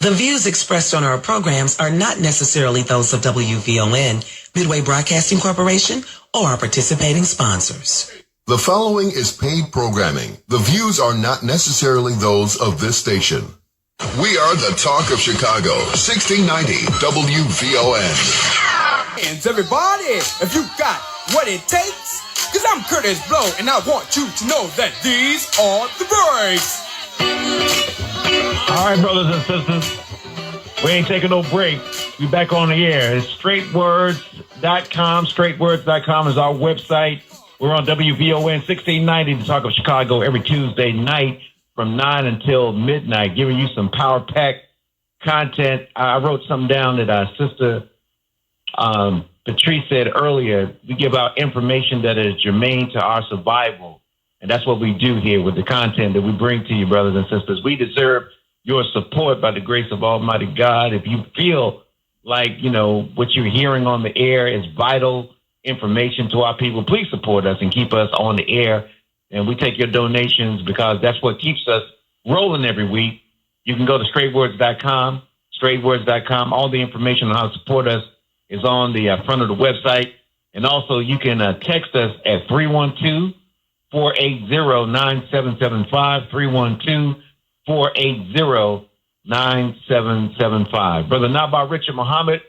The views expressed on our programs are not necessarily those of WVON, Midway Broadcasting Corporation, or our participating sponsors. The following is paid programming. The views are not necessarily those of this station. We are the talk of Chicago, 1690 WVON. Hands, everybody, if you got what it takes, because I'm Curtis Blow, and I want you to know that these are the breaks. All right, brothers and sisters, we ain't taking no break. We back on the air. It's straightwords.com. Straightwords.com is our website. We're on WVON 1690, the talk of Chicago, every Tuesday night from 9 until midnight, giving you some power-packed content. I wrote something down that our sister Patrice said earlier. We give out information that is germane to our survival, and that's what we do here with the content that we bring to you, brothers and sisters. We deserve your support by the grace of Almighty God. If you feel like, you know, what you're hearing on the air is vital information to our people, please support us and keep us on the air. And we take your donations because that's what keeps us rolling every week. You can go to straightwords.com, straightwords.com. All the information on how to support us is on the front of the website. And also you can text us at 312-480-9775, 312-480-9775. Brother Naba'a Richard Muhammad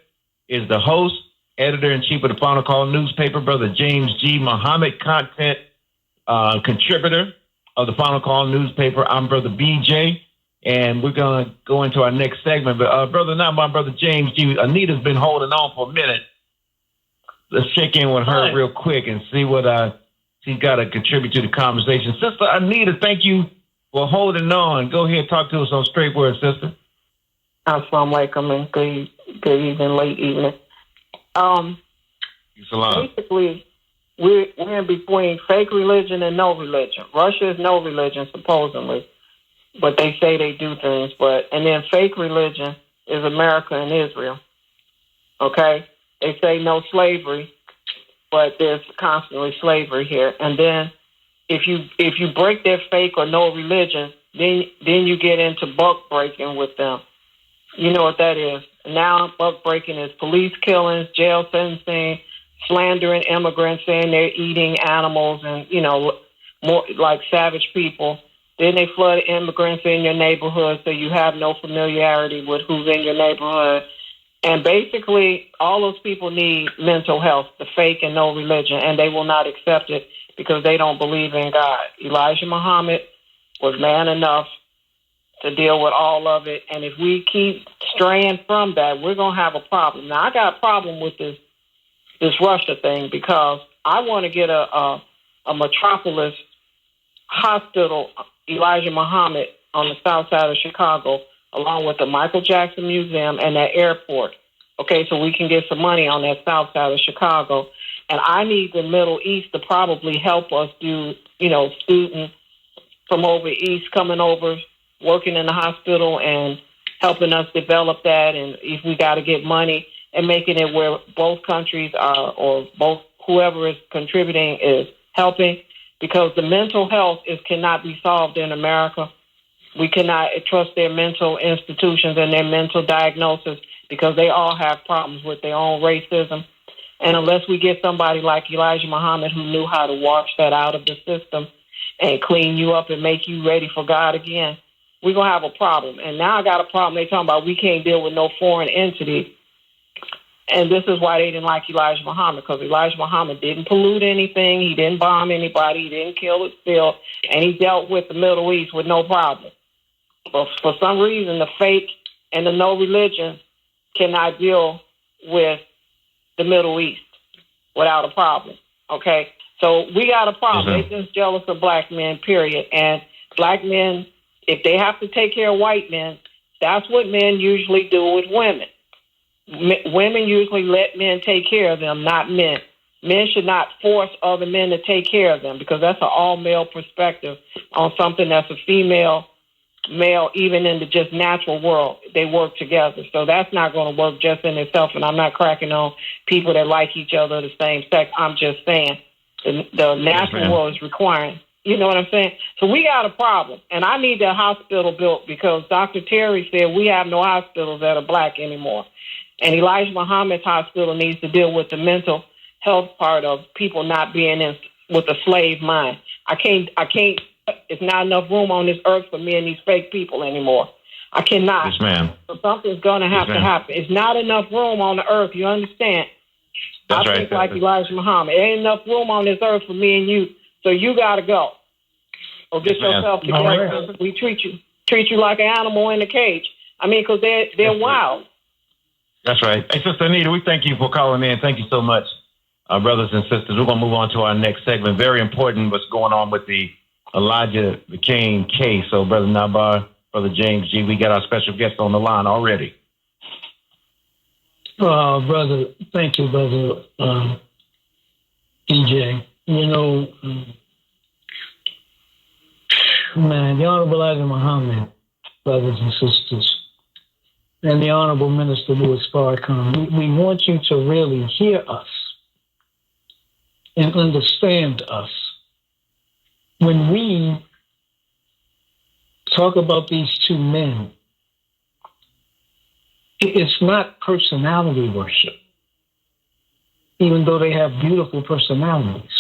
is the host, editor-in-chief of the Final Call newspaper. Brother James G. Muhammad, content contributor of the Final Call newspaper. I'm Brother BJ, and we're going to go into our next segment. But Brother Naba'a, Brother James G. Anita's been holding on for a minute. Let's check in with her real quick and see what she's got to contribute to the conversation. Sister Anita, thank you for holding on. Go ahead, talk to us on Straight Words, sister. Assalamu alaikum and good evening, late evening. Basically, we're in between fake religion and no religion. Russia is no religion, supposedly, but they say they do things. And then fake religion is America and Israel. Okay? They say no slavery, but there's constantly slavery here. And then if you break their fake or no religion, then you get into buck breaking with them. You know what that is. Now buck breaking is police killings, jail sentencing, slandering immigrants, saying they're eating animals and, you know, more like savage people. Then they flood immigrants in your neighborhood so you have no familiarity with who's in your neighborhood. And basically, all those people need mental health, the fake and no religion, and they will not accept it because they don't believe in God. Elijah Muhammad was man enough to deal with all of it. And if we keep straying from that, we're going to have a problem. Now, I got a problem with this Russia thing because I want to get a metropolis hospital, Elijah Muhammad, on the south side of Chicago, along with the Michael Jackson Museum and that airport. Okay, so we can get some money on that south side of Chicago. And I need the Middle East to probably help us do, you know, students from over east coming over, working in the hospital and helping us develop that. And if we got to get money and making it where both countries are, or both whoever is contributing is helping, because the mental health cannot be solved in America. We cannot trust their mental institutions and their mental diagnosis because they all have problems with their own racism. And unless we get somebody like Elijah Muhammad who knew how to wash that out of the system and clean you up and make you ready for God again, we're going to have a problem. And now I got a problem. They talking about we can't deal with no foreign entity. And this is why they didn't like Elijah Muhammad, because Elijah Muhammad didn't pollute anything. He didn't bomb anybody. He didn't kill or steal. And he dealt with the Middle East with no problem. But for some reason, the fake and the no religion cannot deal with the Middle East without a problem. Okay? So we got a problem. They're just jealous of black men, period. And black men, if they have to take care of white men, that's what men usually do with women. Women usually let men take care of them, not men. Men should not force other men to take care of them because that's an all-male perspective on something that's a female, male, even in the just natural world. They work together. So that's not going to work just in itself, and I'm not cracking on people that like each other the same sex. I'm just saying the natural world is requiring You know what I'm saying? So we got a problem, and I need that hospital built because Dr. Terry said we have no hospitals that are black anymore. And Elijah Muhammad's hospital needs to deal with the mental health part of people not being in with a slave mind. I can't, it's not enough room on this earth for me and these fake people anymore. I cannot. Yes, ma'am. So something's going to have to happen. It's not enough room on the earth, you understand? That's I think like Elijah Muhammad. There ain't enough room on this earth for me and you, so you got to go. Or get yourself together. Right. We treat you like an animal in a cage. I mean, because they're wild. That's right. Hey, Sister Anita, we thank you for calling in. Thank you so much, brothers and sisters. We're going to move on to our next segment. Very important what's going on with the Elijah McClain case. So, Brother Naba'a, Brother James G., we got our special guest on the line already. Brother, thank you, Brother DJ. You know, man, the Honorable Elijah Muhammad, brothers and sisters, and the Honorable Minister Louis Farrakhan, we want you to really hear us and understand us. When we talk about these two men, it's not personality worship, even though they have beautiful personalities.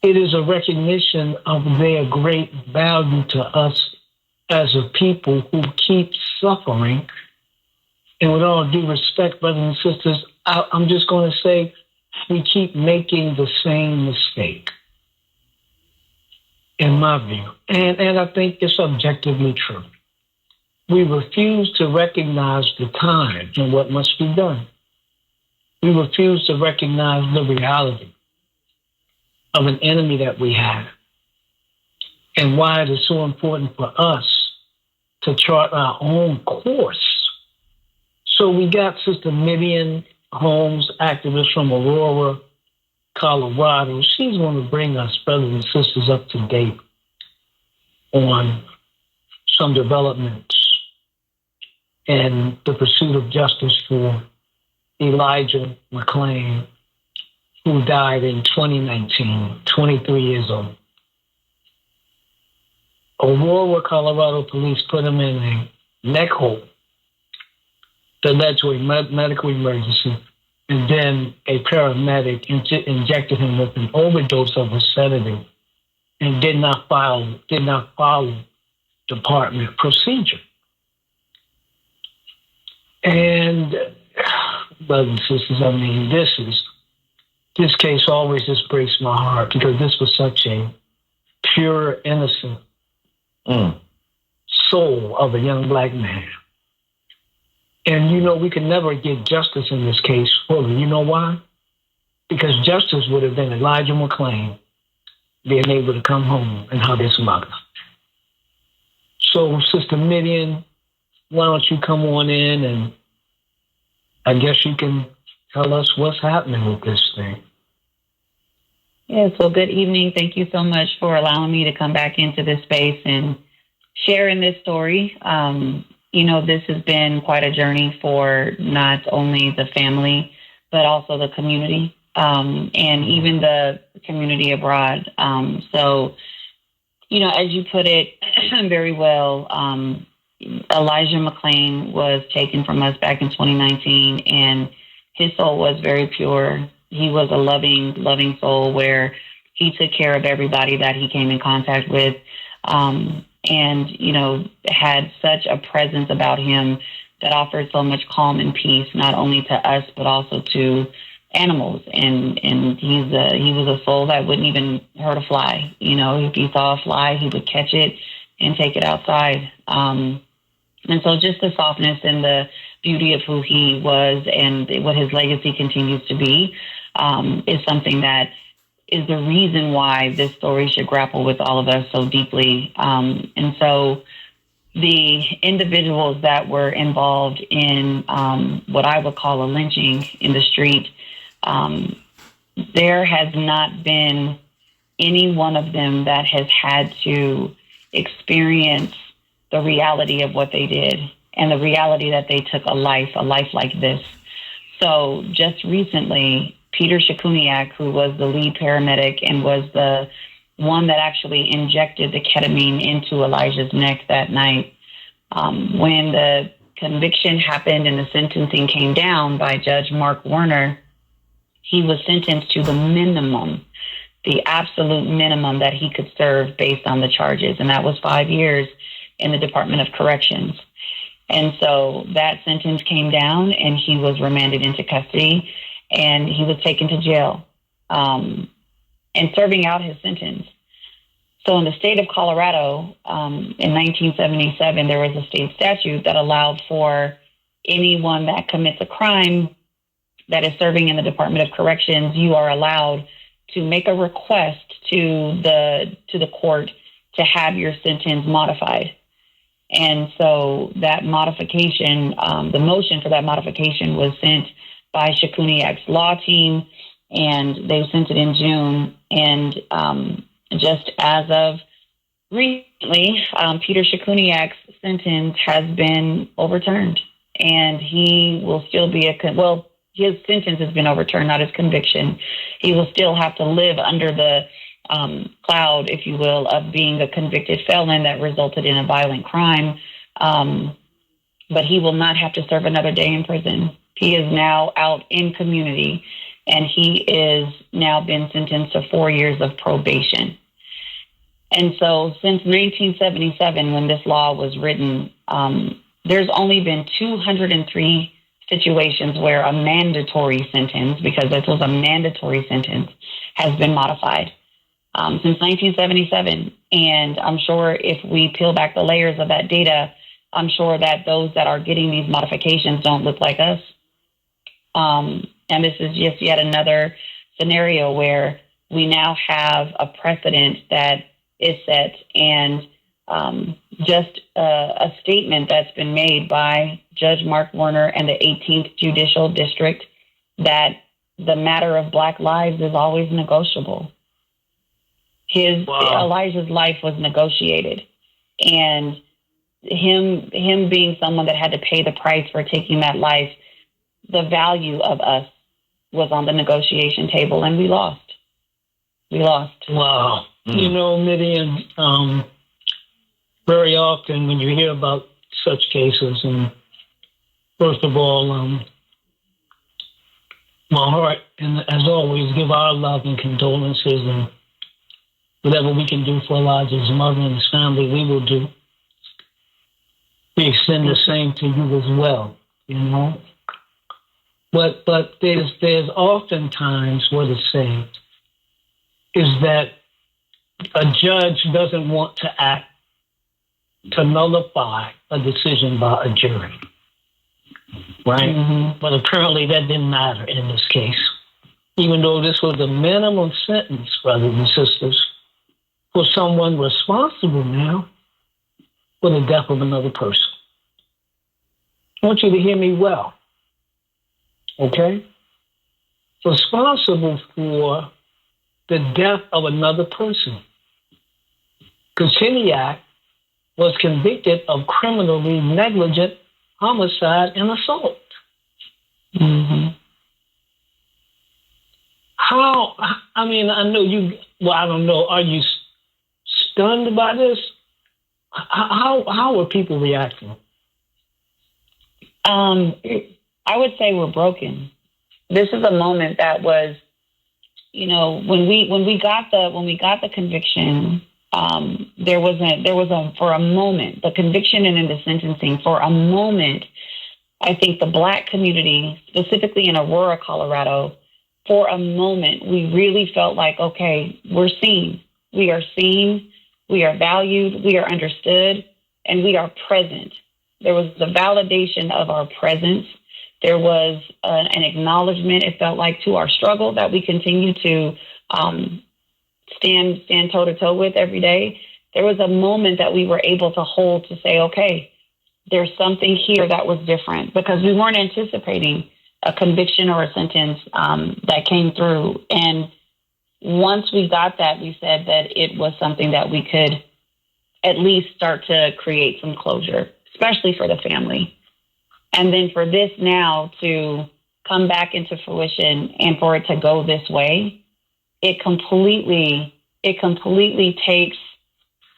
It is a recognition of their great value to us as a people who keep suffering. And with all due respect, brothers and sisters, I'm just going to say we keep making the same mistake, in my view. And I think it's objectively true. We refuse to recognize the time and what must be done. We refuse to recognize the reality of an enemy that we have and why it is so important for us to chart our own course. So we got Sister Midian Holmes, activist from Aurora, Colorado. She's going to bring us, brothers and sisters, up to date on some developments and the pursuit of justice for Elijah McClain, who died in 2019, 23 years old. Aurora, Colorado police put him in a neck hold that led to a medical emergency, and then a paramedic injected him with an overdose of a sedative and did not follow department procedure. And, brothers and sisters, I mean, this case always just breaks my heart because this was such a pure, innocent soul of a young black man. And, you know, we could never get justice in this case fully. You know why? Because justice would have been Elijah McClain being able to come home and hug his mother. So, Sister Midian, why don't you come on in and I guess you can tell us what's happening with this thing. Yes, well, good evening. Thank you so much for allowing me to come back into this space and share in this story. You know, this has been quite a journey for not only the family, but also the community, and even the community abroad. So, you know, as you put it very well, Elijah McClain was taken from us back in 2019, and his soul was very pure. He was a loving soul where he took care of everybody that he came in contact with. And, you know, had such a presence about him that offered so much calm and peace, not only to us, but also to animals. And he was a soul that wouldn't even hurt a fly. You know, if he saw a fly, he would catch it and take it outside. And so just the softness and the beauty of who he was and what his legacy continues to be is something that is the reason why this story should grapple with all of us so deeply. And so the individuals that were involved in what I would call a lynching in the street, there has not been any one of them that has had to experience the reality of what they did and the reality that they took a life like this. So just recently, Peter Cichuniec, who was the lead paramedic and was the one that actually injected the ketamine into Elijah's neck that night. When the conviction happened and the sentencing came down by Judge Mark Warner, he was sentenced to the minimum, the absolute minimum that he could serve based on the charges, and that was 5 years in the Department of Corrections. And so that sentence came down, and he was remanded into custody, and he was taken to jail and serving out his sentence. So in the state of Colorado, in 1977, there was a state statute that allowed for anyone that commits a crime that is serving in the Department of Corrections, you are allowed to make a request to the court to have your sentence modified. And so that modification, the motion for that modification was sent by Cichuniec's law team, and they sent it in June. And just as of recently, Peter Cichuniec's sentence has been overturned, and he will still be his sentence has been overturned, not his conviction. He will still have to live under the cloud, if you will, of being a convicted felon that resulted in a violent crime. But he will not have to serve another day in prison. He is now out in community, and he is now been sentenced to 4 years of probation. And so since 1977, when this law was written, there's only been 203 situations where a mandatory sentence, because this was a mandatory sentence, has been modified since 1977. And I'm sure if we peel back the layers of that data, I'm sure that those that are getting these modifications don't look like us. And this is just yet another scenario where we now have a precedent that is set, and just a statement that's been made by Judge Mark Warner and the 18th Judicial District that the matter of Black lives is always negotiable. Elijah's life was negotiated, and him being someone that had to pay the price for taking that life, the value of us was on the negotiation table, and we lost. Wow. You know, Midian, very often when you hear about such cases, and first of all, my heart, and as always, give our love and condolences, and whatever we can do for Elijah's mother and his family, we will do. We extend the same to you as well, you know. But there's oftentimes what is said is that a judge doesn't want to act to nullify a decision by a jury, right? Mm-hmm. But apparently that didn't matter in this case, even though this was the minimum sentence, brothers and sisters, for someone responsible now for the death of another person. I want you to hear me well, okay? Responsible for the death of another person. Cichuniec was convicted of criminally negligent homicide and assault. Mm-hmm. I know you, I don't know, are you stunned by this? How are people reacting? I would say we're broken. This is a moment that was, you know, when we got the conviction, there was for a moment, the conviction and then the sentencing, for a moment, I think the Black community, specifically in Aurora, Colorado, for a moment, we really felt like, okay, we're seen. We are seen, we are valued, we are understood, and we are present. There was the validation of our presence. There was an acknowledgement, it felt like, to our struggle that we continue to stand toe-to-toe with every day. There was a moment that we were able to hold to say, okay, there's something here that was different, because we weren't anticipating a conviction or a sentence that came through. And once we got that, we said that it was something that we could at least start to create some closure, especially for the family. And then for this now to come back into fruition and for it to go this way, it completely takes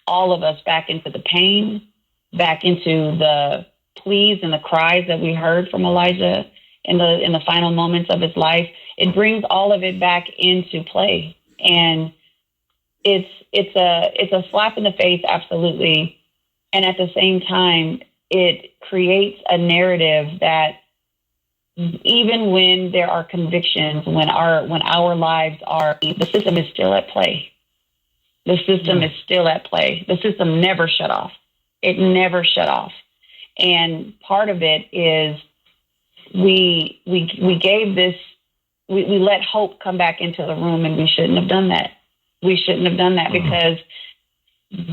all of us back into the pain, back into the pleas and the cries that we heard from Elijah in the final moments of his life. It brings all of it back into play. And it's a slap in the face, absolutely. And at the same time, it creates a narrative that even when there are convictions, when our lives are, the system is still at play. The system is still at play. The system never shut off. It never shut off. And part of it is we gave this, we let hope come back into the room, and we shouldn't have done that. We shouldn't have done that because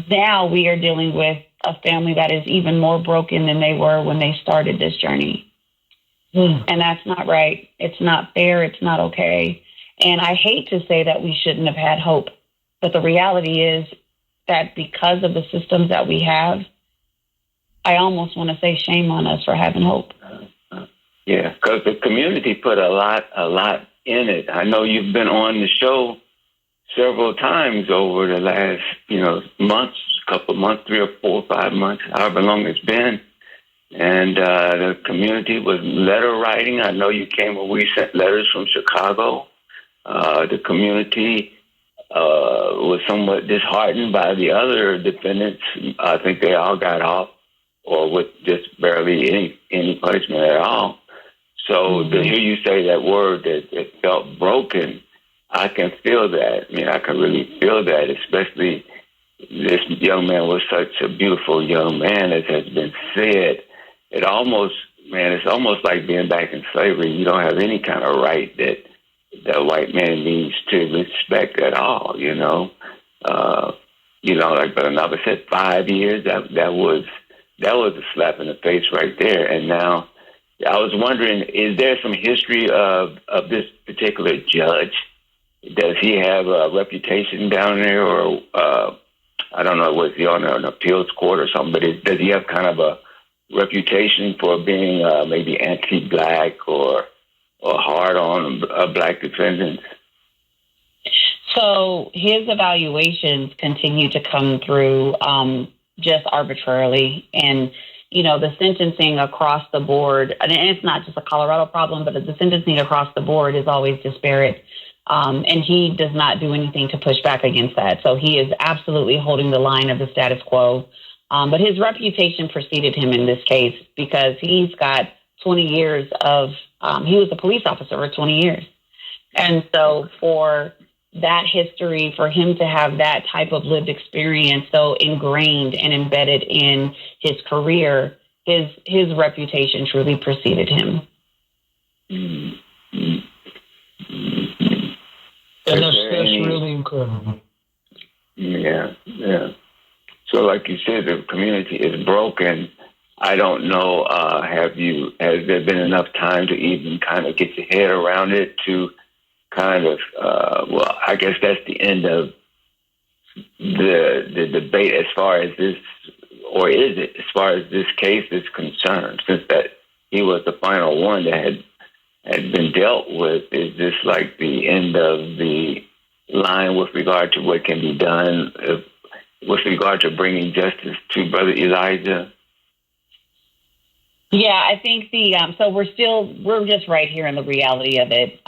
now we are dealing with a family that is even more broken than they were when they started this journey. And that's not right. It's not fair. It's not okay. And I hate to say that we shouldn't have had hope, but the reality is that because of the systems that we have, I almost want to say shame on us for having hope. Yeah, because the community put a lot in it. I know you've been on the show several times over the last, months, couple months, 3 or 4 or 5 months, however long it's been. And the community was letter writing. I know you came when we sent letters from Chicago. The community was somewhat disheartened by the other defendants. I think they all got off, or with just barely any punishment at all. So to hear you say that word, that it felt broken, I can feel that. I mean, I can really feel that, especially this young man was such a beautiful young man, as has been said. It's almost like being back in slavery. You don't have any kind of right that the white man needs to respect at all, like Barnabas said, 5 years, that was a slap in the face right there. And now I was wondering, is there some history of this particular judge? Does he have a reputation down there, or I don't know, was he on an appeals court or something, but does he have kind of a reputation for being maybe anti-black or hard on black defendants? So his evaluations continue to come through just arbitrarily. And, the sentencing across the board, and it's not just a Colorado problem, but the sentencing across the board is always disparate. And he does not do anything to push back against that. So he is absolutely holding the line of the status quo. But his reputation preceded him in this case because he's got 20 years he was a police officer for 20 years. And so for that history, for him to have that type of lived experience so ingrained and embedded in his career, his reputation truly preceded him. And that's really incredible. Yeah. So like you said, the community is broken. I don't know, has there been enough time to even kind of get your head around it to kind of, I guess that's the end of the debate as far as this, or is it, as far as this case is concerned, since that he was the final one that had been dealt with. Is this like the end of the line with regard to what can be done with regard to bringing justice to Brother Elijah? Yeah, I think so we're just right here in the reality of it.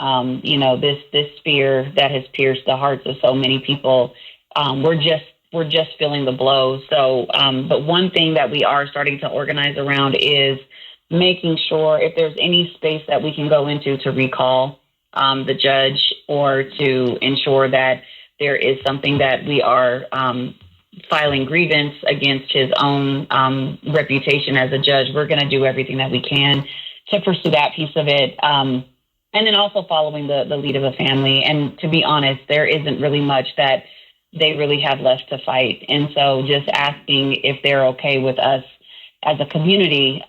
This fear that has pierced the hearts of so many people. We're just feeling the blow. So, but one thing that we are starting to organize around is making sure if there's any space that we can go into to recall the judge, or to ensure that there is something that we are filing grievance against his own reputation as a judge. We're going to do everything that we can to pursue that piece of it. And then also following the lead of the family. And to be honest, there isn't really much that they really have left to fight. And so just asking if they're okay with us as a community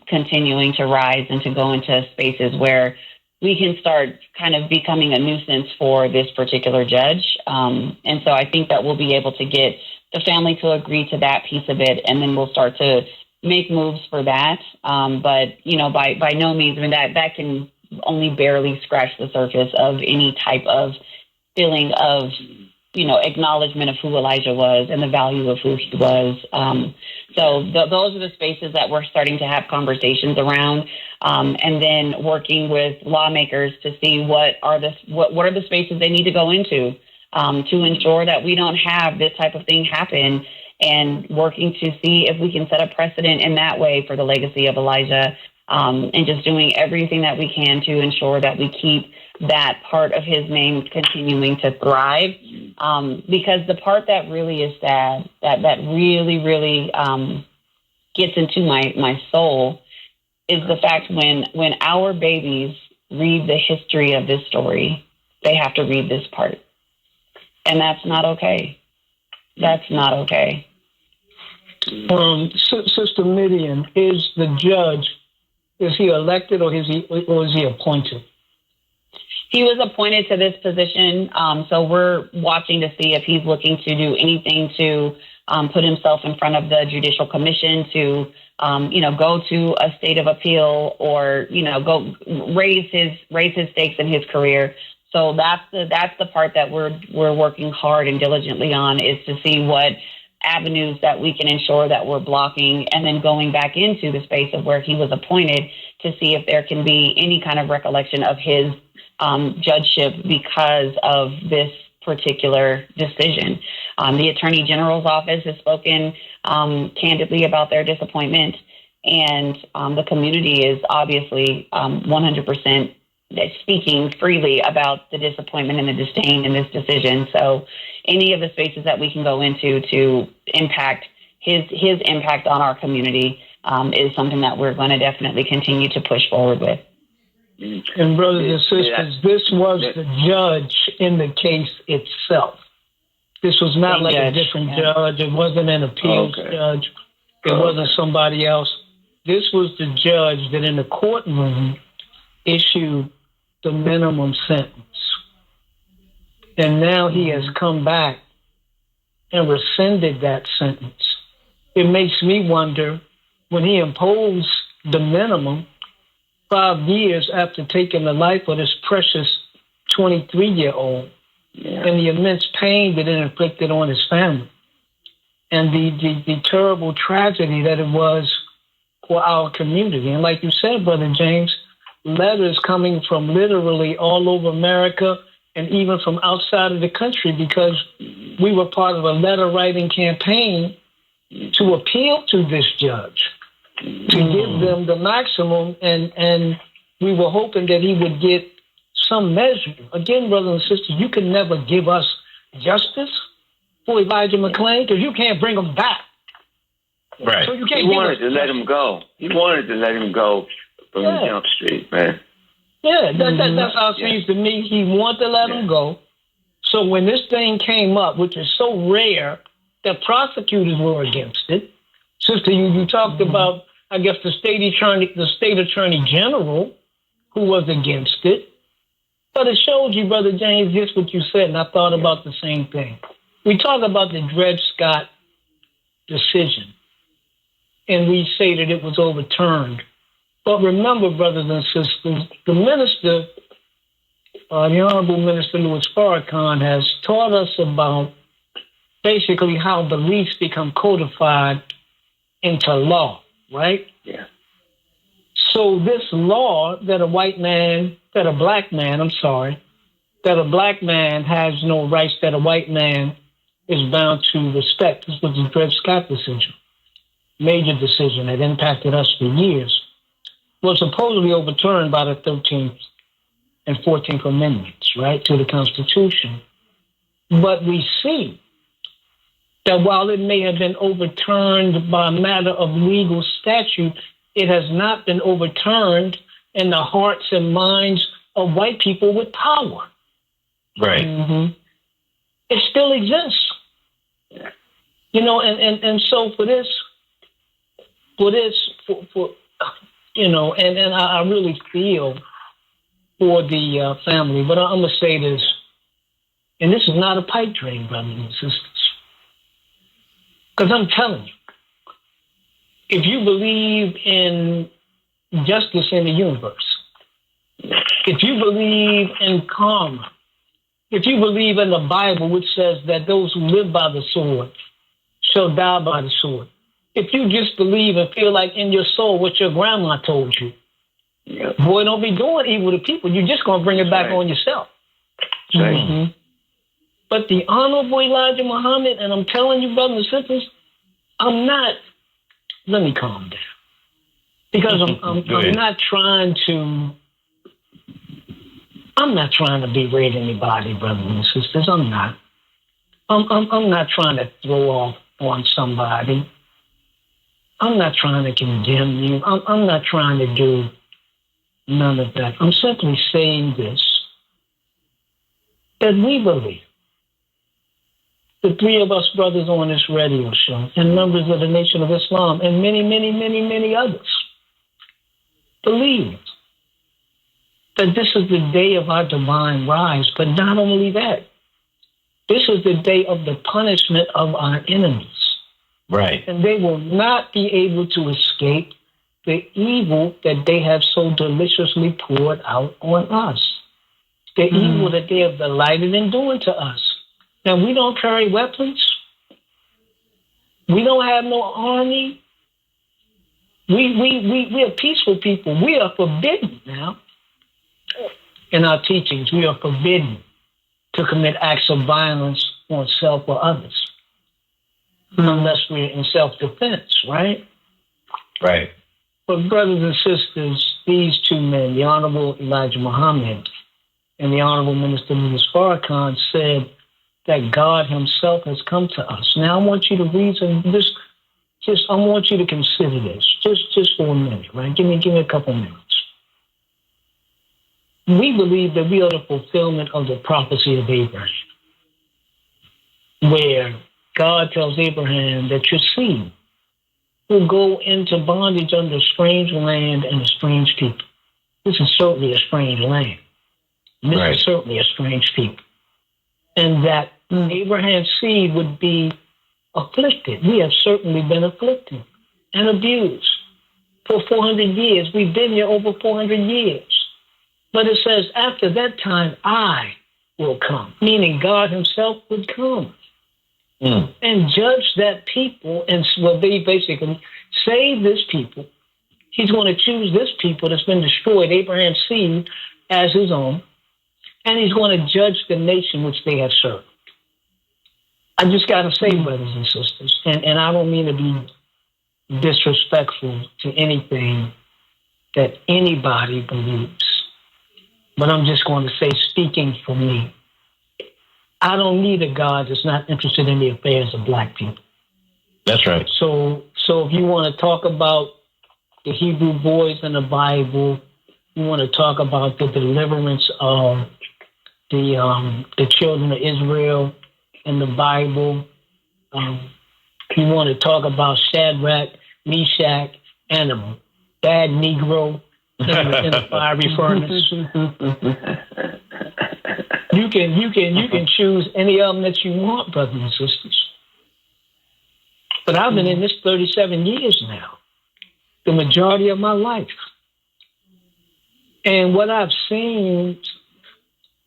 continuing to rise and to go into spaces where we can start kind of becoming a nuisance for this particular judge. And so I think that we'll be able to get the family to agree to that piece of it, and then we'll start to make moves for that. But, by no means, I mean, that can only barely scratched the surface of any type of feeling of, acknowledgement of who Elijah was and the value of who he was. Those are the spaces that we're starting to have conversations around, and then working with lawmakers to see what are the spaces they need to go into to ensure that we don't have this type of thing happen, and working to see if we can set a precedent in that way for the legacy of Elijah, and just doing everything that we can to ensure that we keep that part of his name continuing to thrive. Because the part that really is sad, that really, really gets into my soul, is the fact when our babies read the history of this story, they have to read this part. And that's not okay. That's not okay. Sister Midian, is the judge, is he elected or is he appointed? He was appointed to this position, so we're watching to see if he's looking to do anything to put himself in front of the Judicial Commission to, go to a state of appeal or, go raise his stakes in his career. So that's the part that we're working hard and diligently on, is to see what avenues that we can ensure that we're blocking, and then going back into the space of where he was appointed to see if there can be any kind of recollection of his judgeship because of this particular decision. The Attorney General's office has spoken candidly about their disappointment, and the community is obviously 100% speaking freely about the disappointment and the disdain in this decision. So any of the spaces that we can go into to impact his impact on our community is something that we're going to definitely continue to push forward with. And brothers and sisters, this was the judge in the case itself. This was not like a different judge. It wasn't an appeals judge. It wasn't somebody else. This was the judge that in the courtroom issued the minimum sentence. And now he has come back and rescinded that sentence. It makes me wonder, when he imposed the minimum 5 years after taking the life of this precious 23-year-old, and the immense pain that it inflicted on his family, and the terrible tragedy that it was for our community. And like you said, Brother James, letters coming from literally all over America and even from outside of the country, because we were part of a letter-writing campaign to appeal to this judge, to give them the maximum, and we were hoping that he would get some measure. Again, brothers and sisters, you can never give us justice for Elijah McClain, because you can't bring him back. Right. So you can't He wanted to let him go. He wanted to let him go from Jump Street, man. Yeah, that's how it seems to me. He wanted to let him go. So when this thing came up, which is so rare that prosecutors were against it, Sister, you talked about, I guess, the state attorney general who was against it. But it showed you, Brother James, just what you said, and I thought about the same thing. We talk about the Dred Scott decision, and we say that it was overturned. But remember, brothers and sisters, the minister, the Honorable Minister Louis Farrakhan, has taught us about basically how beliefs become codified into law, right? Yeah. So this law that a black man has no rights that a white man is bound to respect. This was the Dred Scott decision, major decision that impacted us for years, was supposedly overturned by the 13th and 14th Amendments, right, to the Constitution. But we see that while it may have been overturned by a matter of legal statute, it has not been overturned in the hearts and minds of white people with power. Right. Mm-hmm. It still exists. And so for I really feel for the family, but I'm going to say this, and this is not a pipe dream, brothers and sisters. Because I'm telling you, if you believe in justice in the universe, If you believe in karma, if you believe in the Bible, which says that those who live by the sword shall die by the sword, if you just believe and feel like in your soul what your grandma told you, boy, don't be doing evil to people. You're just going to bring it back on yourself. Mm-hmm. But the Honorable Elijah Muhammad, and I'm telling you, brothers and sisters, I'm not, let me calm down. Because I'm not trying to berate anybody, brothers and sisters. I'm not. I'm not trying to throw off on somebody. I'm not trying to condemn you. I'm not trying to do none of that. I'm simply saying this, that we believe, the three of us brothers on this radio show, and members of the Nation of Islam, and many, many, many, many others, believe that this is the day of our divine rise. But not only that, this is the day of the punishment of our enemies. Right. And they will not be able to escape the evil that they have so deliciously poured out on us. The evil that they have delighted in doing to us. Now, we don't carry weapons. We don't have no army. We are peaceful people. We are forbidden now. In our teachings, we are forbidden to commit acts of violence on self or others, unless we're in self-defense, right? Right. But brothers and sisters, these two men, the Honorable Elijah Muhammad and the Honorable Minister Louis Farrakhan, said that God himself has come to us. Now I want you to reason this. I want you to consider this just for a minute, right? Give me a couple minutes. We believe that we are the fulfillment of the prophecy of Abraham, where God tells Abraham that your seed will go into bondage under a strange land and a strange people. This is certainly a strange land. This is certainly a strange people. And that Abraham's seed would be afflicted. We have certainly been afflicted and abused for 400 years. We've been here over 400 years. But it says, after that time, I will come, meaning God himself would come and judge that people. And well, they basically save this people. He's going to choose this people that's been destroyed, Abraham's seed, as his own. And he's going to judge the nation which they have served. I just got to say, brothers and sisters, and I don't mean to be disrespectful to anything that anybody believes, but I'm just going to say, speaking for me, I don't need a God that's not interested in the affairs of black people. That's right. So if you want to talk about the Hebrew boys in the Bible, you want to talk about the deliverance of the children of Israel in the Bible, you want to talk about Shadrach, Meshach, and a bad Negro in the fiery furnace. You can choose any of them that you want, brothers and sisters. But I've been in this 37 years now, the majority of my life. And what I've seen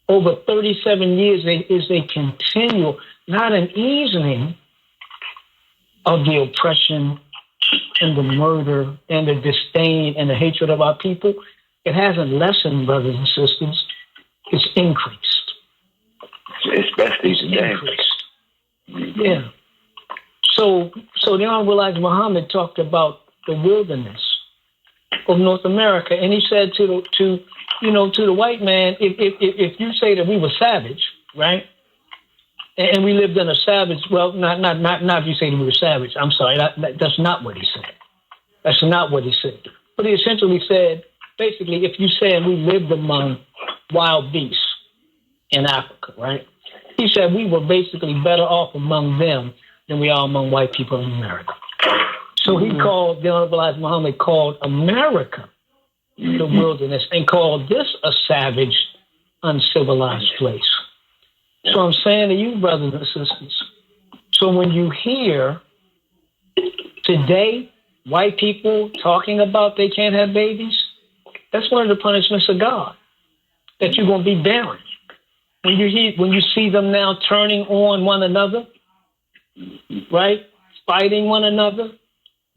over 37 years is a continual, not an easing of the oppression and the murder and the disdain and the hatred of our people. It hasn't lessened, brothers and sisters. It's increased. Especially today. Yeah. So the Honorable Elijah Muhammad talked about the wilderness of North America, and he said to the white man, if you say that we were savage, right, and we lived in a savage, well, not if you say that we were savage. I'm sorry, that's not what he said. That's not what he said. But he essentially said, basically, if you say we lived among wild beasts in Africa, right? He said we were basically better off among them than we are among white people in America. So he called, the Honorable Elijah Muhammad called America the wilderness and called this a savage, uncivilized place. So I'm saying to you, brothers and sisters, so when you hear today white people talking about they can't have babies, that's one of the punishments of God. that you're going to be bearing. When you see them now turning on one another, right? Fighting one another.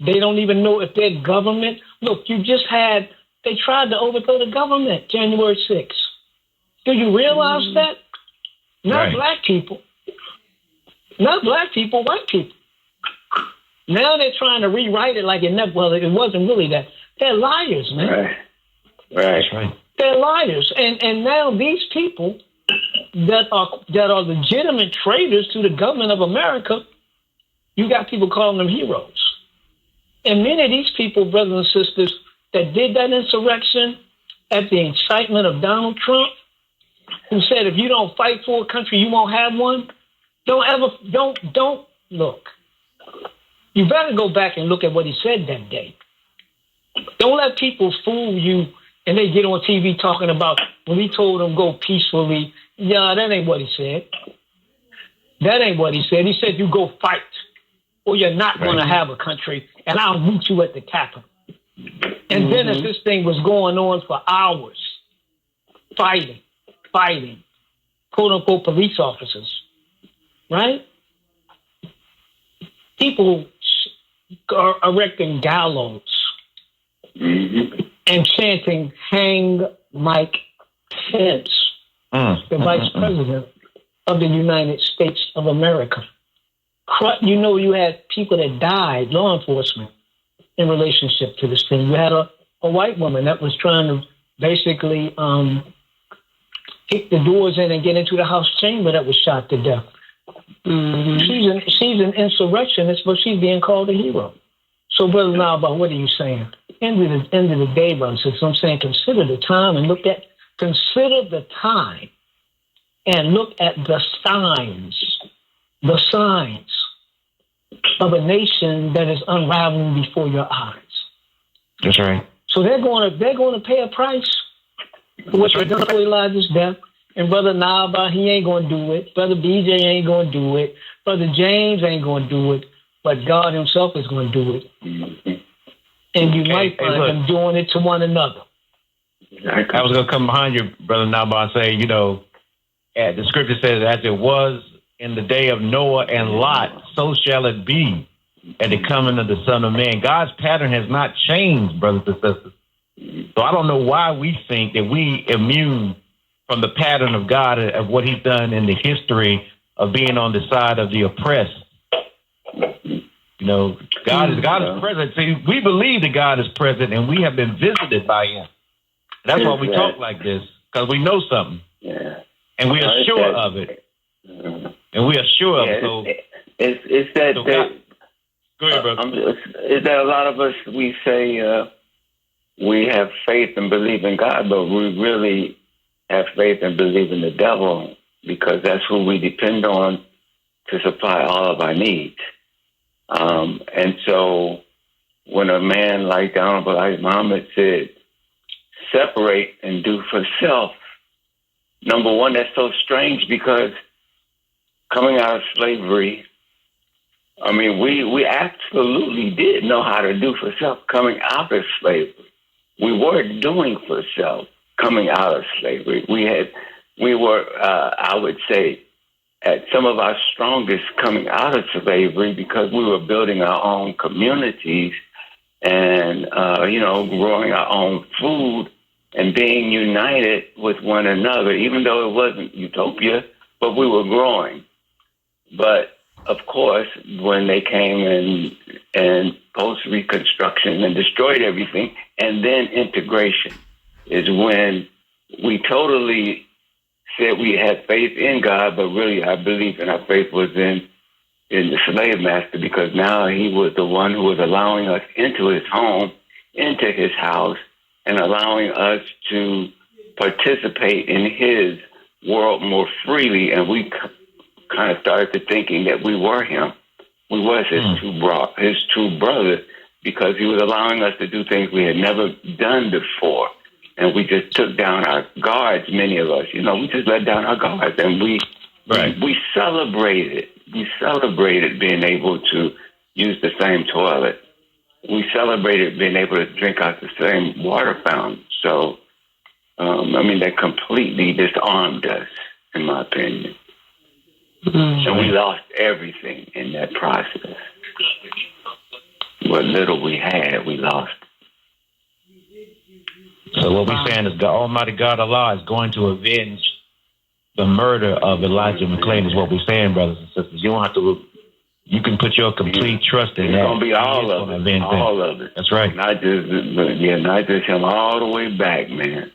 They don't even know if their government. Look, they tried to overthrow the government January 6th. Do you realize that? Not black people. Not black people, white people. Now they're trying to rewrite it like it never, well, it wasn't really that. They're liars, man. Right. They're liars. And now these people that are legitimate traitors to the government of America, you got people calling them heroes. And many of these people, brothers and sisters, that did that insurrection at the incitement of Donald Trump, who said, if you don't fight for a country, you won't have one. Don't look. You better go back and look at what he said that day. Don't let people fool you and they get on TV talking about when he told them go peacefully. Yeah, that ain't what he said. That ain't what he said. He said you go fight or you're not going to have a country and I'll meet you at the Capitol. And then as this thing was going on for hours, fighting, quote unquote police officers, right? People are erecting gallows and chanting, hang Mike Pence, the vice president of the United States of America. You know, you had people that died, law enforcement, in relationship to this thing. You had a white woman that was trying to basically kick the doors in and get into the House chamber that was shot to death. She's an insurrectionist, but she's being called a hero. So, Brother Naba'a, what are you saying? End of the day, brothers, I'm saying consider the time and consider the time and look at the signs of a nation that is unraveling before your eyes. That's right. So they're going to pay a price for what they've done for Elijah's death. And Brother Naba'a, he ain't going to do it. Brother BJ ain't going to do it. Brother James ain't going to do it. But God himself is going to do it. And you might find them doing it to one another. I was going to come behind you, Brother Naba'a, and say, the scripture says, as it was in the day of Noah and Lot, so shall it be at the coming of the Son of Man. God's pattern has not changed, brothers and sisters. So I don't know why we think that we immune from the pattern of God, of what he's done in the history of being on the side of the oppressed. God is present. See, we believe that God is present and we have been visited by him. That's why we talk like this, because we know something. Yeah. And we are sure of it. And we are sure of it. So it's that go ahead, brother. Is that a lot of us, we say we have faith and believe in God, but we really have faith and believe in the devil because that's who we depend on to supply all of our needs. And so when a man like Honorable Elijah Muhammad said, separate and do for self, number one, that's so strange because coming out of slavery, I mean, we absolutely did know how to do for self coming out of slavery. We were doing for self coming out of slavery. We were, I would say, at some of our strongest coming out of slavery because we were building our own communities and, growing our own food and being united with one another, even though it wasn't utopia, but we were growing. But, of course, when they came and post-Reconstruction and destroyed everything, and then integration is when we totally said we had faith in God, but really our belief and our faith was in the slave master because now he was the one who was allowing us into his home, into his house, and allowing us to participate in his world more freely. And we kind of started to thinking that we were him. We was his true brother because he was allowing us to do things we had never done before. And we just took down our guards, many of us. We just let down our guards. And we celebrated. We celebrated being able to use the same toilet. We celebrated being able to drink out the same water fountain. So That completely disarmed us, in my opinion. And we lost everything in that process. What little we had, we lost. So what we're saying is God, Almighty God Allah is going to avenge the murder of Elijah McClain is what we're saying, brothers and sisters. You don't have to, you can put your complete trust in that. It's going to be all of it. All of it. That's right. Not just him, all the way back, man.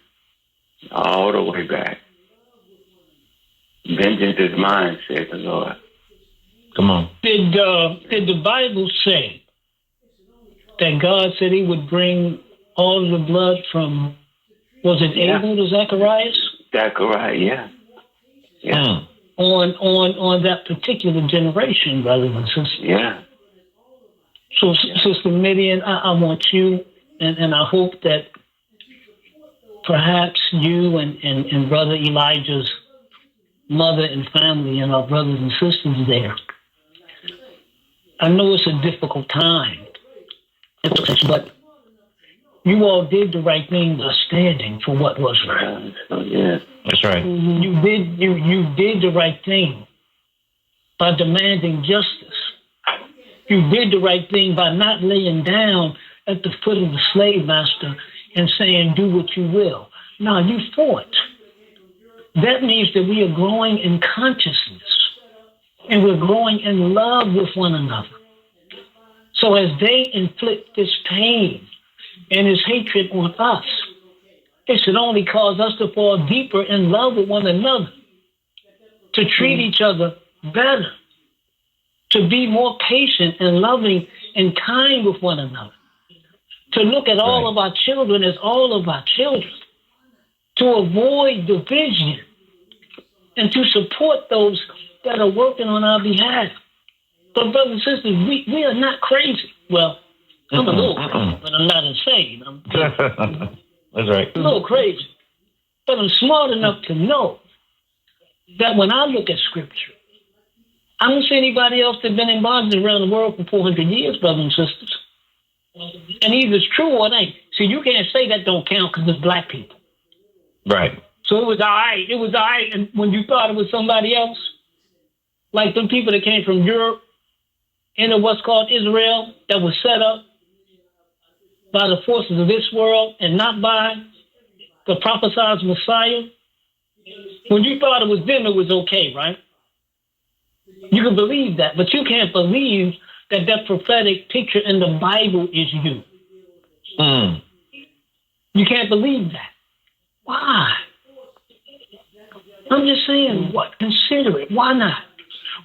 All the way back. Vengeance is mine, says the Lord. Come on. Did the Bible say that God said he would bring all of the blood from, was it Abel to Zacharias? Zacharias, yeah. On that particular generation, brothers and sisters. Yeah. So, Sister Midian, I want you, and I hope that perhaps you and Brother Elijah's mother and family and our brothers and sisters there. I know it's a difficult time, but you all did the right thing by standing for what was right. Yeah, that's right. You did the right thing by demanding justice. You did the right thing by not laying down at the foot of the slave master and saying, "Do what you will." No, you fought. That means that we are growing in consciousness and we're growing in love with one another. So as they inflict this pain and this hatred on us, it should only cause us to fall deeper in love with one another, to treat each other better, to be more patient and loving and kind with one another, to look at all of our children as all of our children, to avoid division, and to support those that are working on our behalf. But brothers and sisters, we are not crazy. Well, I'm a little crazy, but I'm not insane. That's right. A little crazy. But I'm smart enough to know that when I look at Scripture, I don't see anybody else that's been in bondage around the world for 400 years, brothers and sisters. And either it's true or it ain't. See, you can't say that don't count because it's black people. Right. So it was all right. It was all right. And when you thought it was somebody else, like them people that came from Europe into what's called Israel, that was set up by the forces of this world and not by the prophesied Messiah. When you thought it was them, it was okay, right? You can believe that, but you can't believe that prophetic picture in the Bible is you. You can't believe that. Why? I'm just saying, what? Consider it. Why not?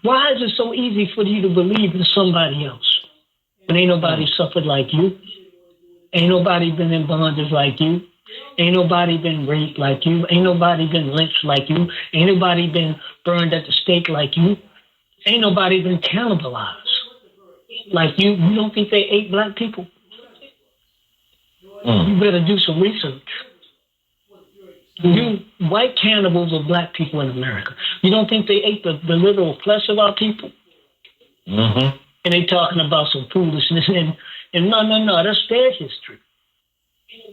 Why is it so easy for you to believe in somebody else? But ain't nobody suffered like you. Ain't nobody been in bondage like you. Ain't nobody been raped like you. Ain't nobody been lynched like you. Ain't nobody been burned at the stake like you. Ain't nobody been cannibalized like you. You don't think they ate black people? You better do some research. You white cannibals of black people in America. You don't think they ate the literal flesh of our people? And they talking about some foolishness and no, that's their history.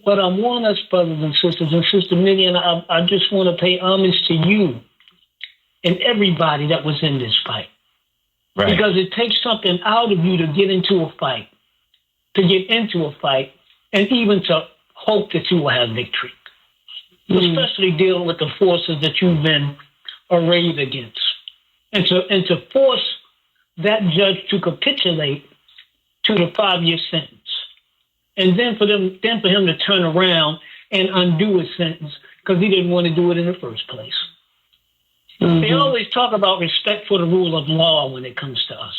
But I want us, brothers and sisters, and Sister Midian, I just want to pay homage to you and everybody that was in this fight. Right. Because it takes something out of you to get into a fight, and even to hope that you will have victory. Especially dealing with the forces that you've been arrayed against. And to force that judge to capitulate to the 5-year sentence. And then for him to turn around and undo his sentence because he didn't want to do it in the first place. They always talk about respect for the rule of law when it comes to us.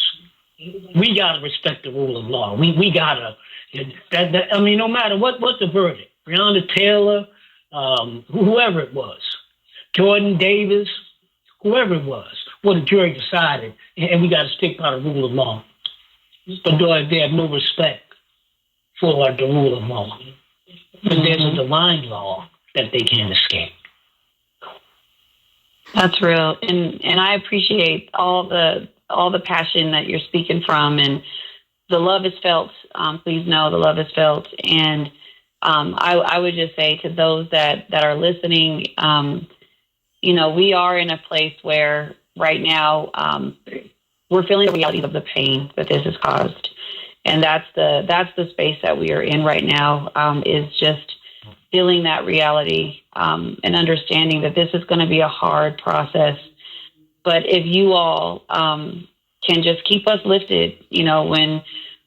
We got to respect the rule of law. We got to. No matter what the verdict, Breonna Taylor, whoever it was, Jordan Davis, whoever it was, what the jury decided, and we got to stick by the rule of law. But they have no respect for the rule of law. But there's a divine law that they can't escape. That's real, and I appreciate all the passion that you're speaking from, and the love is felt. Please know the love is felt, and I would just say to those that are listening, we are in a place where right now we're feeling the realities of the pain that this has caused. And that's the space that we are in right now, is just feeling that reality and understanding that this is going to be a hard process. But if you all can just keep us lifted, when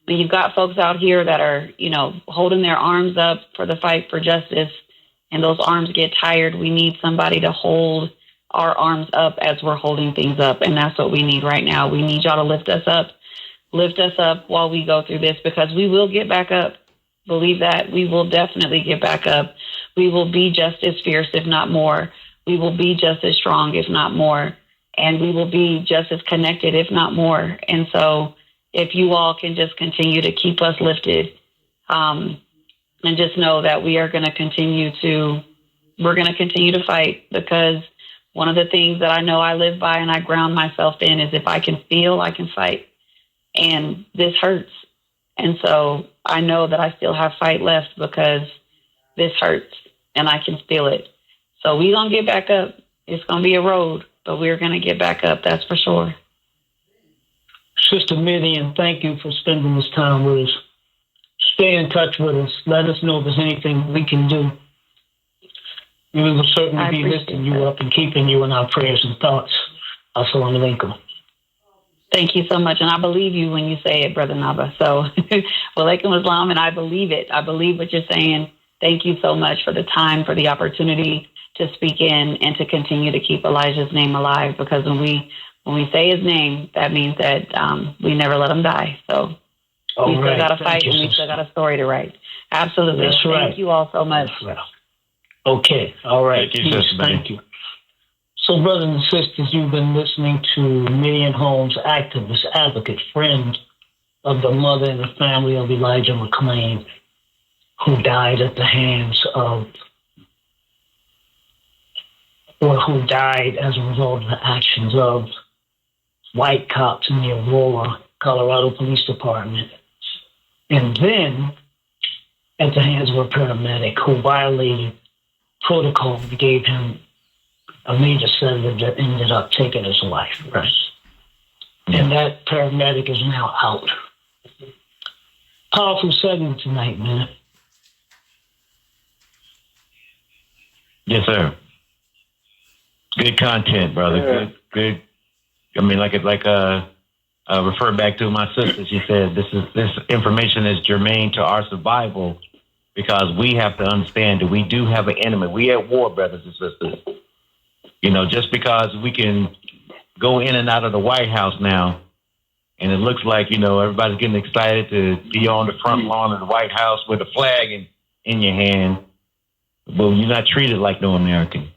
you've got folks out here that are, holding their arms up for the fight for justice, and those arms get tired, we need somebody to hold our arms up as we're holding things up. And that's what we need right now. We need y'all to lift us up while we go through this, because we will get back up. Believe that. We will definitely get back up. We will be just as fierce, if not more. We will be just as strong, if not more. And we will be just as connected, if not more. And so if you all can just continue to keep us lifted, and just know that we are going to continue to fight, because one of the things that I know I live by and I ground myself in is if I can feel, I can fight. And this hurts. And so I know that I still have fight left, because this hurts and I can feel it. So we're going to get back up. It's going to be a road, but we're going to get back up. That's for sure. Sister Midian, thank you for spending this time with us. Stay in touch with us. Let us know if there's anything we can do. We will certainly be lifting you up and keeping you in our prayers and thoughts. Assalamu alaikum. Thank you so much. And I believe you when you say it, Brother Naba. So, walaikum assalam, and I believe it. I believe what you're saying. Thank you so much for the time, for the opportunity to speak in and to continue to keep Elijah's name alive, because when we say his name, that means that we never let him die. So we still got to fight, and we still got a story to write. Absolutely. That's right. Thank you all so much. Right. Okay. All right. Thank you, sister. Thank you. So, brothers and sisters, you've been listening to Midian Holmes, activist, advocate, friend of the mother and the family of Elijah McClain, who died at the hands of, or who died as a result of the actions of white cops in the Aurora, Colorado Police Department, and then at the hands of a paramedic who violated protocol and gave him a major sedative that ended up taking his life. Right. And that paramedic is now out. Powerful segment tonight, man. Yes, sir. Good content, brother. Yeah. Good. I mean, refer back to my sister. She said this information is germane to our survival, because we have to understand that we do have an enemy. We at war, brothers and sisters. Just because we can go in and out of the White House now, and it looks like, everybody's getting excited to be on the front lawn of the White House with a flag in your hand, but you're not treated like no American.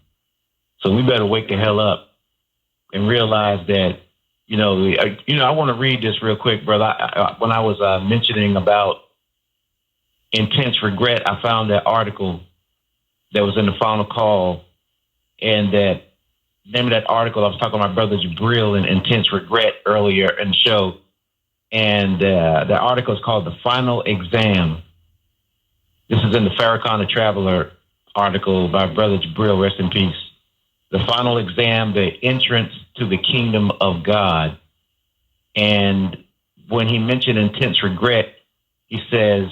So we better wake the hell up and realize that, I want to read this real quick, brother. When I was mentioning about intense regret, I found that article that was in the final call, and that name of that article, I was talking to my brother Jabril in Intense Regret earlier in the show, and the article is called The Final Exam. This is in the Farrakhan the Traveler article by brother Jabril, rest in peace. The Final Exam, the entrance to the kingdom of God. And when he mentioned intense regret, he says,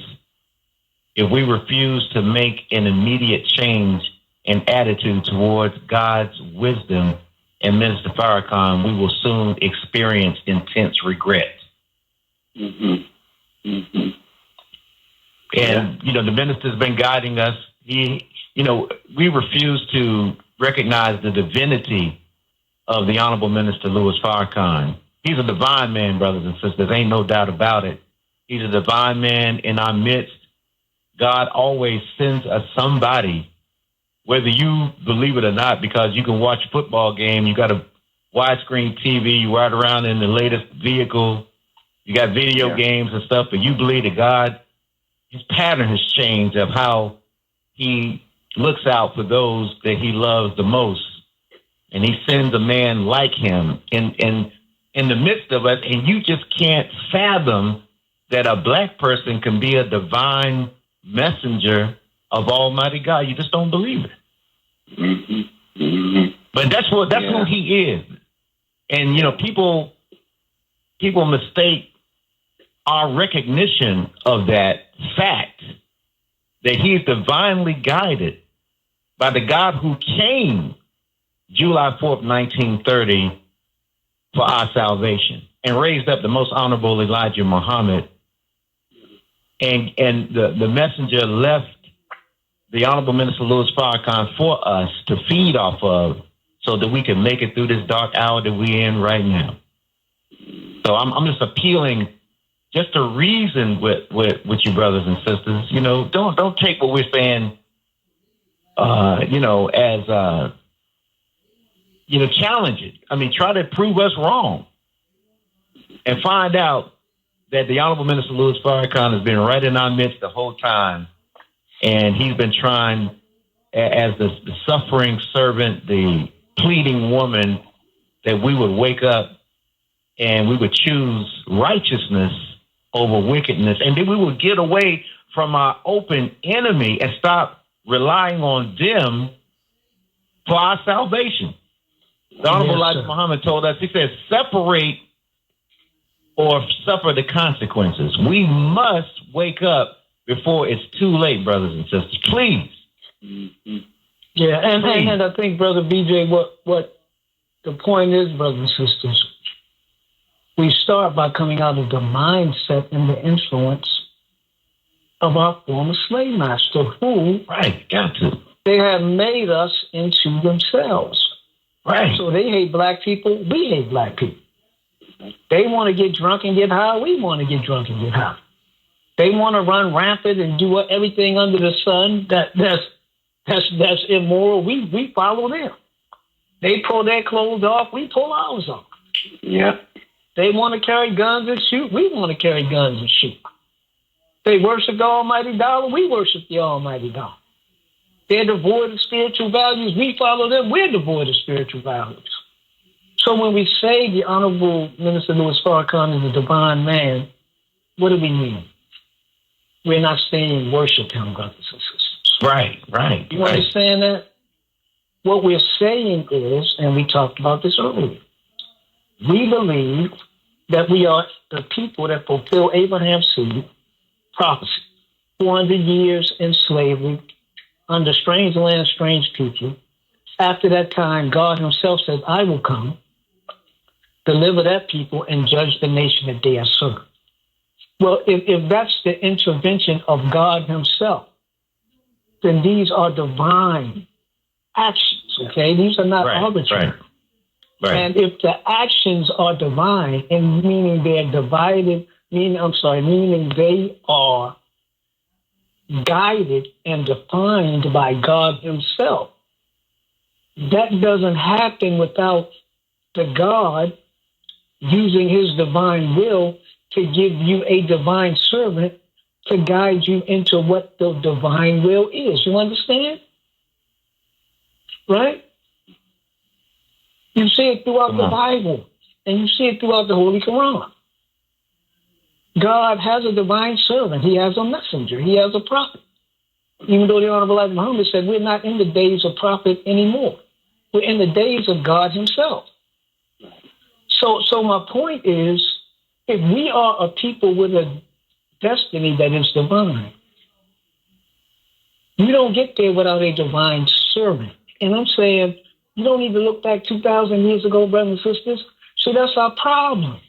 if we refuse to make an immediate change in attitude towards God's wisdom and Minister Farrakhan, we will soon experience intense regret. Mm-hmm. Mm-hmm. And, the minister's been guiding us. We refuse to recognize the divinity of the Honorable Minister Louis Farrakhan. He's a divine man, brothers and sisters. Ain't no doubt about it. He's a divine man in our midst. God always sends us somebody, whether you believe it or not, because you can watch a football game, you got a widescreen TV, you ride around in the latest vehicle, you got video games and stuff, but you believe that God, his pattern has changed of how he looks out for those that he loves the most. And he sends a man like him in the midst of us, and you just can't fathom that a black person can be a divine messenger of Almighty God. You just don't believe it. Mm-hmm. Mm-hmm. But that's who he is. And, you know, people mistake our recognition of that fact that he is divinely guided by the God who came July 4th, 1930 for our salvation and raised up the most honorable Elijah Muhammad. And the messenger left the Honorable Minister Louis Farrakhan for us to feed off of so that we can make it through this dark hour that we're in right now. So I'm just appealing just to reason with you brothers and sisters. You know, don't take what we're saying, you know, as, you know, challenge it. I mean, try to prove us wrong and find out that the Honorable Minister Louis Farrakhan has been right in our midst the whole time. And he's been trying, as the suffering servant, the pleading woman, that we would wake up and we would choose righteousness over wickedness. And then we would get away from our open enemy and stop relying on them for our salvation. The Honorable Elijah Muhammad told us, he says, separate or suffer the consequences. We must wake up before it's too late, brothers and sisters. Please. Mm-hmm. Yeah, and I think, Brother BJ, what the point is, brothers and sisters, we start by coming out of the mindset and the influence of our former slave master, who got to. They have made us into themselves. Right. So they hate black people, we hate black people. They want to get drunk and get high, we want to get drunk and get high. They want to run rampant and do everything under the sun that's immoral. We follow them. They pull their clothes off, we pull ours off. Yeah. They want to carry guns and shoot, we want to carry guns and shoot. They worship the almighty dollar, we worship the almighty dollar. They're devoid of spiritual values, we follow them, we're devoid of spiritual values. So when we say the Honorable Minister Louis Farrakhan is a divine man, what do we mean? We're not saying worship him, brothers and sisters. Right. You understand that? What we're saying is, and we talked about this earlier, we believe that we are the people that fulfill Abraham's seed prophecy. 400 years in slavery, under strange land, strange people. After that time, God himself says, I will come, deliver that people, and judge the nation that they are serving. Well, if that's the intervention of God himself, then these are divine actions, okay? These are not arbitrary. Right. And if the actions are divine, and meaning they're divided, meaning they are guided and defined by God himself, that doesn't happen without the God using his divine will to give you a divine servant to guide you into what the divine will is. You understand? Right? You see it throughout the Bible, and you see it throughout the Holy Quran. God has a divine servant. He has a messenger. He has a prophet. Even though the Honorable Elijah Muhammad said we're not in the days of prophet anymore. We're in the days of God himself. So my point is, if we are a people with a destiny that is divine, you don't get there without a divine servant. And I'm saying, you don't need to look back 2,000 years ago, brothers and sisters. So that's our problem.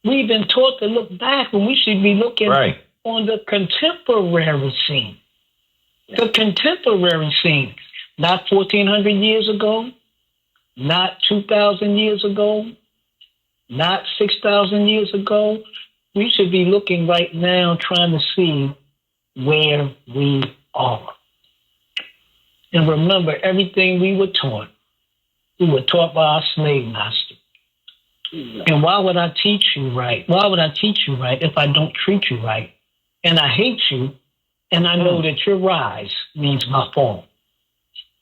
We've been taught to look back when we should be looking on the contemporary scene. The contemporary scene. Not 1,400 years ago, not 2,000 years ago, not 6,000 years ago. We should be looking right now trying to see where we are. And remember, everything we were taught by our slave master. And why would I teach you right? Why would I teach you right if I don't treat you right? And I hate you, and I know that your rise means my fall.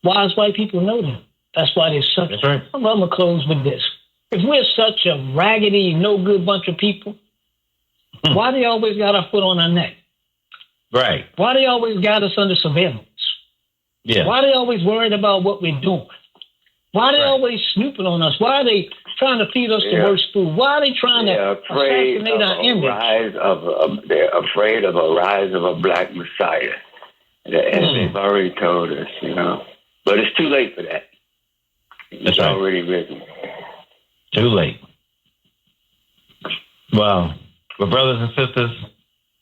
Wise white people know that. That's why they're such. I'm going to close with this. If we're such a raggedy, no good bunch of people, why they always got our foot on our neck? Right. Why they always got us under surveillance? Yeah. Why they always worried about what we're doing? Why they always snooping on us? Why are they trying to feed us the worst food? Why are they trying to assassinate our image? They're afraid of a rise of a black messiah. And they've already told us, you know. But it's too late for that. It's already written. Too late. Well, brothers and sisters,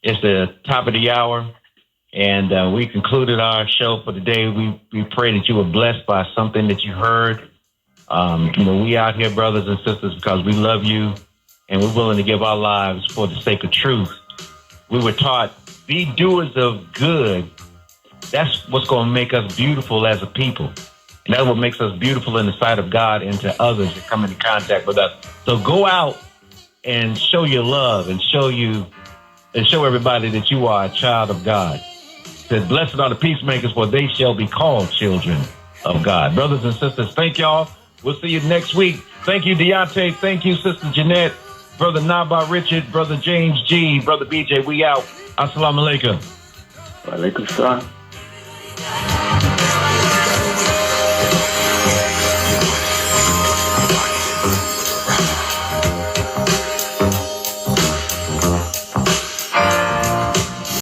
it's the top of the hour, and we concluded our show for today. We pray that you were blessed by something that you heard. We out here, brothers and sisters, because we love you, and we're willing to give our lives for the sake of truth. We were taught, be doers of good. That's what's going to make us beautiful as a people. And that's what makes us beautiful in the sight of God and to others that come into contact with us. So go out and show your love and show everybody that you are a child of God. It says, blessed are the peacemakers, for they shall be called children of God. Brothers and sisters, thank y'all. We'll see you next week. Thank you, Deontay. Thank you, Sister Jeanette, Brother Naba'a Richard, Brother James G, Brother BJ. We out. Assalamu alaikum. Wa alaikum salam.